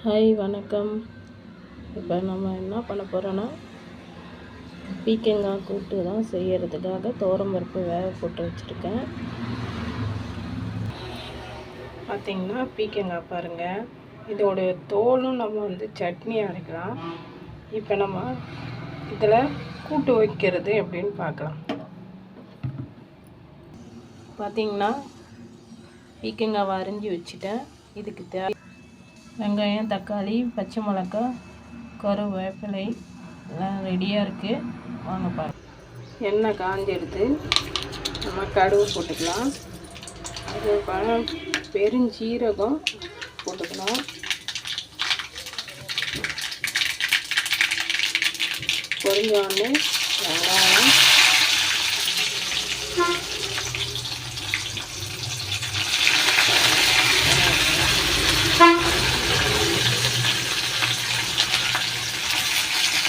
Hi வணக்கம். இப்போ நம்ம என்ன பண்ண போகிறோன்னா பீக்கங்காய் கூட்டு தான் செய்கிறதுக்காக துவரம்பருப்பு வேக போட்டு வச்சுருக்கேன். பார்த்திங்கன்னா பீக்கங்காய் பாருங்கள், இதோடைய தோலும் நம்ம சட்னி அரைக்கலாம். இப்போ நம்ம இதில் கூட்டு வைக்கிறது எப்படின்னு பார்க்கலாம். பார்த்திங்கன்னா பீக்கங்காய் அரிஞ்சு வச்சுட்டேன். இதுக்கு தேவை வெங்காயம், தக்காளி, பச்சை மிளகாய், கருவேப்பிலை எல்லாம் ரெடியாக இருக்குது. வாங்க பாருங்கள். எண்ணெய் காஞ்சிடுது, நம்ம கடுகு போட்டுக்கலாம். அது பெருஞ்சீரகம் போட்டுக்கலாம். பொரிஞ்சோடனே வெங்காயம்,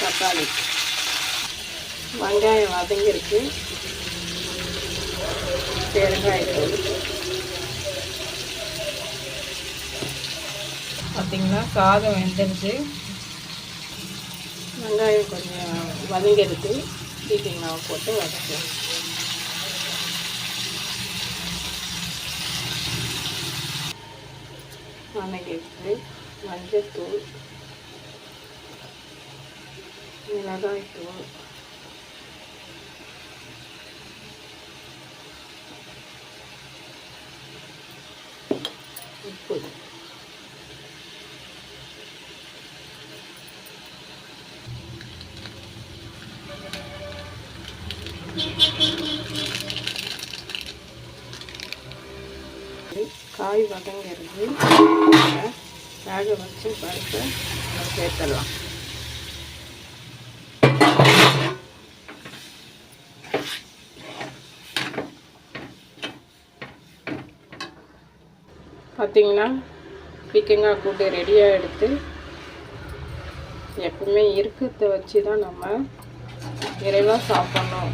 தக்காளி, வெங்காயம் வதங்கிருக்கு. பெருங்காயத்தூள் பார்த்திங்கன்னா சாதம் வெந்துடுச்சு. வெங்காயம் கொஞ்சம் வதங்கிடுது. பீக்கங்காய் போட்டு வதக்கலாம். வதங்கிடுச்சு. மஞ்சத்தூள், மிளகாய்த்தூள், உப்பு, காய் வதங்கிறது. வேக வச்சு பருப்பை சேர்த்துடலாம். பார்த்திங்கன்னா பீக்கங்காய் கூட்டு ரெடியாக எடுத்து, எப்பவுமே இருக்கிறத வச்சு தான் நம்ம நிறைவாக சாப்பிட்ணும்.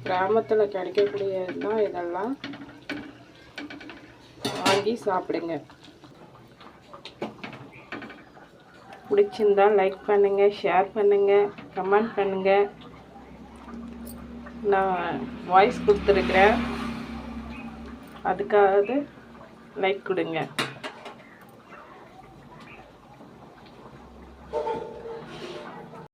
கிராமத்தில் கிடைக்கக்கூடியது தான் இதெல்லாம். வாங்கி சாப்பிடுங்க. பிடிச்சிருந்தா லைக் பண்ணுங்கள், ஷேர் பண்ணுங்கள், கமெண்ட் பண்ணுங்கள். நான் வாய்ஸ் கொடுத்துருக்குறேன், அதுக்காக லைக் கொடுங்க.